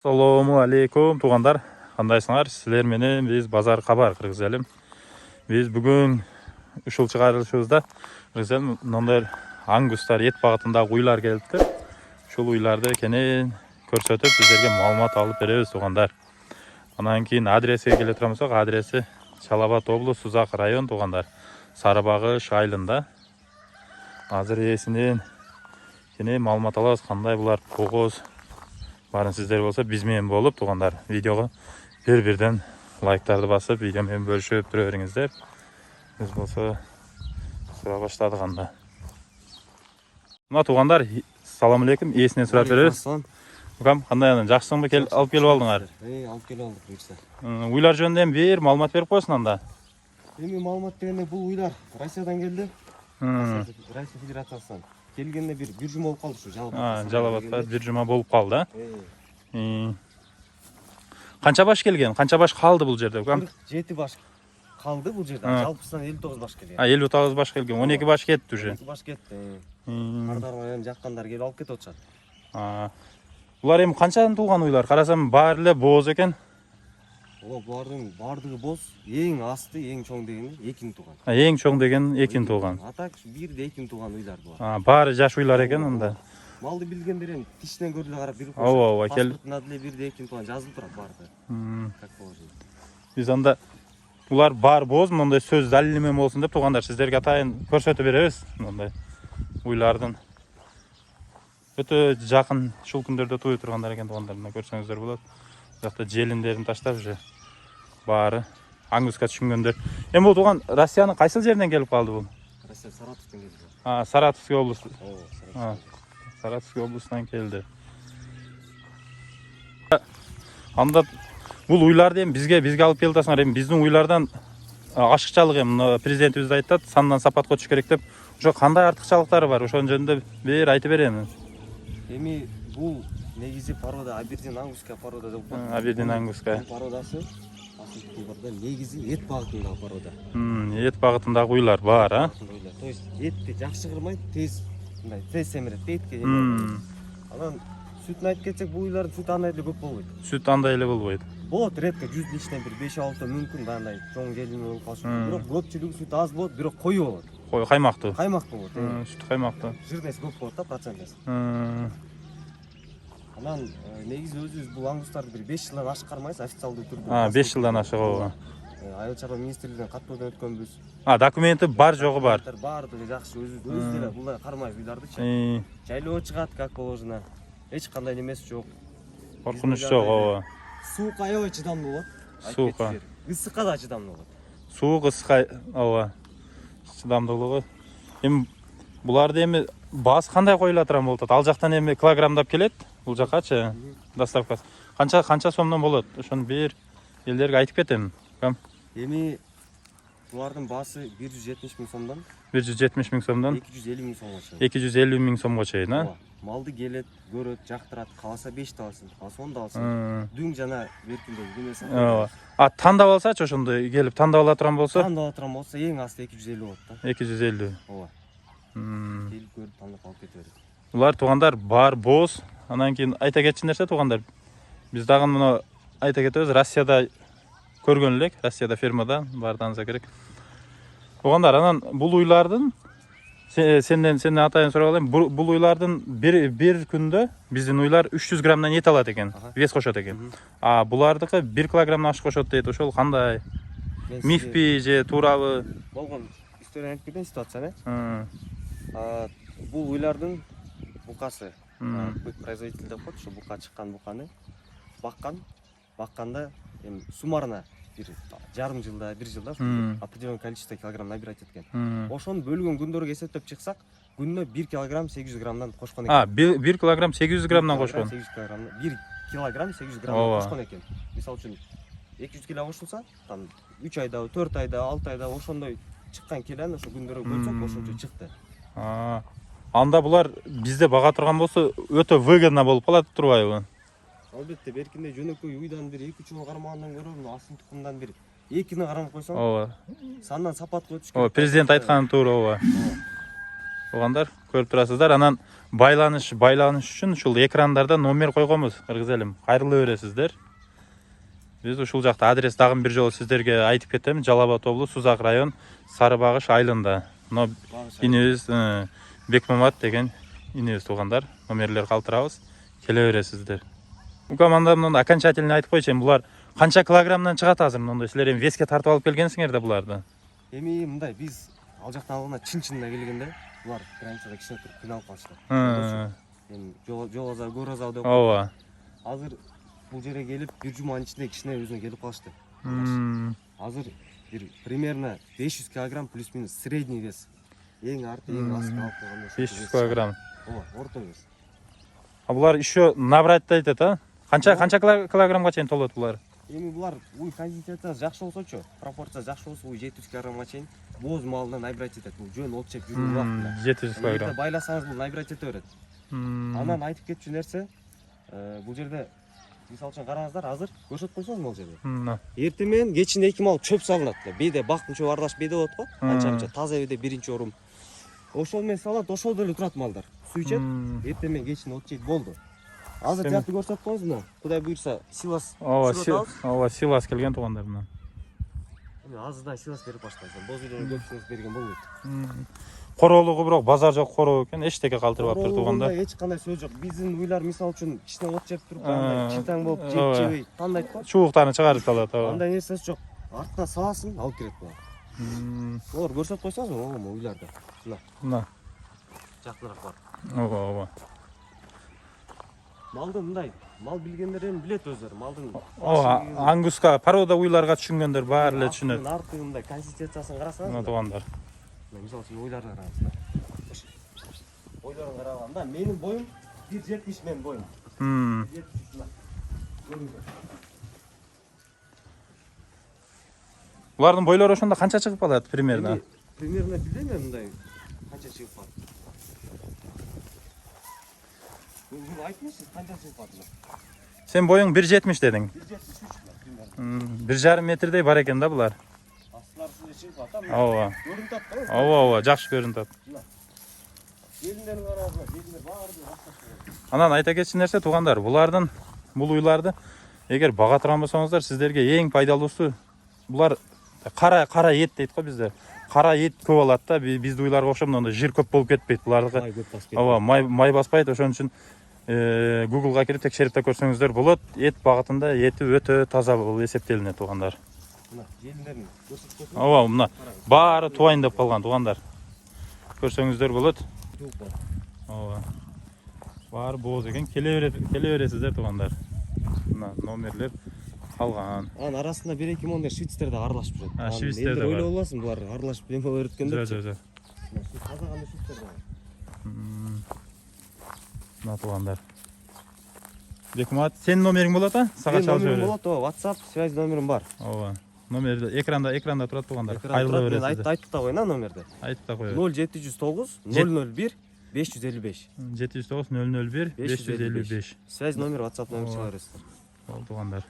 Assalamu alaikum туғандар, қандайсыңар? Сіздер менен біз базар хабар Кыргыз элим. Біз бүгін ушул чыгарылышыбызда Кыргыз элим мындай аңгустар ет багытындагы уйлар келипти. Ушул уйларды кенен көрсөтүп, сиздерге маалымат алып беребиз туғандар. Анан кийин адресиге келе турабызсак, адреси Чалабат облусу Сузак район туғандар. Сарыбагыш айылында. Азыр ээсинен кенен маалымат алабыз, кандай булар кооз барын сіздер болса биз менен болуп туғандар. Видеоға бир-бирден лайктарды басып, видео менен бөлүшүп тура бериңиздер. Биз болса сура баштадык анда. Мына туғандар, салам алейкум, ээсинен сурап беребиз. Укам, кандай анан жакшысыңбы, алып келип алдыңар? Алып келип алдык буюрса. Уйлар жөнүндө бир маалымат берип койсуң анда. Эми маалымат бергенде бул уйлар Россиядан келди. Россия Федерациясынан. Келгенде бир жума болуп калды ушу Жалалбатта. Жалалбатта бир жума болуп калды. Канча баш келген? Канча баш калды бул жерде, укам? 47 баш калды бул жерде. Жалпысынан 59 баш келген. 59 баш келген. 12 баш кетти уже. 12 баш кетти. Кардарман жаккандар келип алып кетип атышат. Булар эми канчадан тууган уйлар? Карасам баары эле бооз экен. Булардын бардыгы боз. Эң асты, эң чоң дегени 2 тууган. Эң чоң деген 2 тууган. Атак бирде 2 тууган уйлар булар. Баары жаш уйлар экен анда. Малды билгендер эми тишинен көрүп карап бирип койсо. Ооба, кел. Паспортуна деле бирде 2 тууган жазылып турат барды. Как положено. Биз анда булар баар бооз, мындай сөз далили менен болсун деп тугандар сиздерге атайын көрсөтүп беребиз. Мындай уйлардын өтө жакын ушул күндөрдө тууй тургандар экен тугандарына көрсөңүздөр болот. Жакта желиндерин таштап уже баары аңгуска түшүнгөндөр. Эми бул туган Россиянын кайсыл жеринен келип калды бул? Россия Саратовдон келди. Саратовский область. Саратовский областынан келди. Анда бул уйларды эми бизге алып келип атасыңар. Эми биздин уйлардан ашыкчалык эми президентибиз айтат, сандан сапатка түшүш керек деп. Ошо кандай артыкчалыктары бар? Ошонун жөнүндө бир айтып берем. Эми бул негизи порода Абердин ангуска порода деп коет. Абердин ангуска породасы асылында негизи эт багытындагы порода. Эт багытындагы уйлар бар, То есть этти жакшы кырмайт, тез семирет этке. Анан сүтүн айтып кетсек, бул уйлардын сүтү андай эле көп болбойт. Сүт андай эле болбойт. Болот редко 100 ичинен бир 5-6 мүмкүн андай чоң желим болуп калышы. Бирок көпчүлүгү сүтү аз болот, бирок кою болот. Кою каймактуу. Каймактуу болот. Сүт каймактуу. Жирнеси көп болот да, процентеси. Анан негизи өзүбүз бул аңгустарды бир 5 жылдан ашык кармайбыз официалдуу түрдө. 5 жылдан ашык ооба. Айыл чарба министрлигинен каттоодон өткөнбүз. Документи бар жогу бар. Баардыгы жакшы, өзүбүз деле булар кармайбыз уйлардычы. Жайлоо чыгат, как положено. Эч кандай немеси жок. Коркунуч жок, ооба. Суукка аябай чыдамдуу болот. Суукка. Ысыкка да чыдамдуу болот. Суук, ысыкка, ооба. Чыдамдуулугу. Эми буларды эми баасы кандай коюла турган болот? Ал жактан эми килограммдап келет, бул жаккачы доставкасы. Канча сомдон болот? Ошону бир элдерге айтып кетем. Эми булардын баасы 170 миң сомдон 170 миң сомдон 250 миң сомго чейин. 250 миң сомго чейин, Малды келет, көрөт, жактырат, кааласа 5 да алсын, кааласа 10 да алсын. Дүң жана беркиндеги күнөсү. Тандап алсачы ошондо келип тандап ала турган болсо? Тандап ала турган болсо эң азы 250 болот да. 250. Ооба. Келип көрүп тандап алып кете берет. Булар тугандар баар бооз. Анан кийин айта кетчү нерсе тугандар. Биз дагы муну айта кетебиз, Россияда көргөн элек, Россияда фермада баарыңызга керек. Тугандар, анан бул уйлардын сенден атайын сурап алайын. Бул уйлардын бир күндө биздин уйлар 300 граммдан эт алат экен, вес кошот экен. Булардыкы 1 килограммдан ашык кошот дейт. Ошол кандай? Мифпи же туурабы? Болгон историяны айтып кетейин, ситуацияны. Бул уйлардын букасы, производитель деп коет, ошо бука чыккан буканы бакканда эми суммарно бир жарым жылда, 1 жылда определенное количество килограмм набирать эткен. Ошону бөлгөн күндөргө эсептеп чыксак, күнүнө 1 килограмм 800 граммдан кошкон экен. 1 килограмм 800 граммдан кошкон. 1 килограмм 800 граммдан кошкон экен. Мисалы үчүн 200 кило кошулса, там 3 айда, 4 айда, 6 айда ошондой чыккан килону ошо күндөргө бөлсөк, ошончо чыкты. Анда булар бизде бага турган болсо, өтө выгодно болуп калат турбайбы? Албетте, беркинде жөнөкөй уйдан бир 2-3 кармагандан көрө, астын тукумдан бир 2-ни кармап койсоң, ооба. сандан сапатка өтүш керек. Ооба, президент айтканы туура, ооба. туугандар, көрүп турасыздар. Анан байланыш үчүн ушул экрандарда номер койгонбуз. Кыргыз элим, кайрыла бересиздер. Биз ушул жакта адрес дагы бир жолу сиздерге айтып кетем. Жалал Абад облусу, Сузак район, Сары Багыш айылында. Инебиз Бекмамат деген инебиз туугандар. Номерлер калтырабыз. Келе бересиздер. Бул командамдын окончательный айтып койчу, булар канча килограммдан чыгат азыр мындай? Силер эми веске тартып алып келгенсиңер да буларды. Эми мындай биз ал жактан алганда чын-чынына келгенде булар границада кичине туруп кыйналып калышты. Эми жол азабы, көр азабы деп. Ооба. Азыр бул жерге келип бир жуманын ичинде кичине өзүнө келип калышты. Азыр бир примерно 500 кг плюс-минус средний вес. Эң арты, эң асты алып койгондо 500 кг. Ооба, орто вес. А булар еще набрать айтат, а? Канча килограммга чейин толот булар? Эми булар уй кондициясы жакшы болсочу, пропорция жакшы болсо уй 700 кг чейин боз малынан набирать этет. Бул жөн от чеп жүрүү убактында. 700 кг. Байласаңыз бул набирать эте берет. Анан айтып кетчү нерсе, бул жерде мисалы үчүн караңыздар, азыр көрсөтүп койсоңуз могул жерде. Эртең менен кечинде 2 мал чөп салынат. Беде бактын чөбү аралаш беде болот го. Канча таза беде биринчи орун. Ошол менен салат, ошол деле турат малдар. Суу ичет, эртең менен кечинде от жейт болду. Азыр тияктуу көрсөтүп коюңуз мына. Кудай буйрса, силас. Ооба, силас келген туугандар мына. Азырдан силас берип баштайсың. Боз үйлөргө көпчүлүк берген болбойт. Короолугу бирок базар жок короо экен, эчтеке калтырбаптыр туугандар. Эч кандай сөз жок. Биздин уйлар мисалы үчүн кичине от жеп туруп, андай читаң болуп жеп тандайт го. Чубуктарын чыгарып салат, ооба. Андай нерсеси жок. Артына саласың, алып келет булар. Олар көрсөтүп койсоңуз могу уйларда. Мына. Жакыныраак бар. Ооба. Малды мындай, мал билгендер эми билет өздөрү. Малдын ангуска, порода уйларга түшүнгөндөр баары эле түшүнөт. Артын мындай консистенциясын карасаңыз. Мына туугандар. Мисалы үчүн ойларына караңыз. Ойлорун караганда менин боюм 1.70 менин боюм. 1.70. Булардын бойлору ошондо канча чыгып калат примерно? Примерно билбейм мен мындай канча чыгып калат. Бул айтыңызчы канча чыгып калат? Сен боюң 1.70 дедиң. 1.73 примерно. 1,5 метрдей бар экен да булар. Астылары сизде чыгып калат. Ооба. Көрүнүп атпайбы? Ооба, жакшы көрүнүп атат. Белиндерин караңыздар, белиндер баары башка. Анан айта кетчү нерсе туугандар, бул уйларды эгер бага турган болсоңуздар, сиздерге эң пайдалуусу булар кара эт дейт го бизде. Кара эт көп алат да, бизди уйларга окшоп мындай жир көп болуп кетпейт булардыкы. Май көп баспайт. Ооба, май баспайт, ошон үчүн Google'га кирип текшерип да көрсөңүздөр болот. Эт багытында эти өтө таза болуп эсептелинет туугандар. Мына желиндерин көрсөтүп койсоң. Ооба, мына баары туайын деп калган туугандар. Көрсөңүздөр болот. Ооба. Баары бооз экен. Келе бересиздер туугандар. Мына номерлер калган. Анын арасында 1-2 мондер швейцтерде аралашып жүрөт. Швейцтерде бар. Ойлоп аласың, булар аралашып эме болуп өткөн деп. Жо. Таза кандай швейцтерде бар. Мына туугандар. Бекмамат, сенин номериң болот а? Сага чалып Номерим жиберет. болот, WhatsApp связь номерим бар. Ооба. Номер экранда турат туугандар. Кайрыла Мен бересиздер. айтып та коеюн номерди. Айтып да коебуз. 0709 001 555. 709 001 555. Связь номер, WhatsApp номер чыга бересиздер. Туугандар.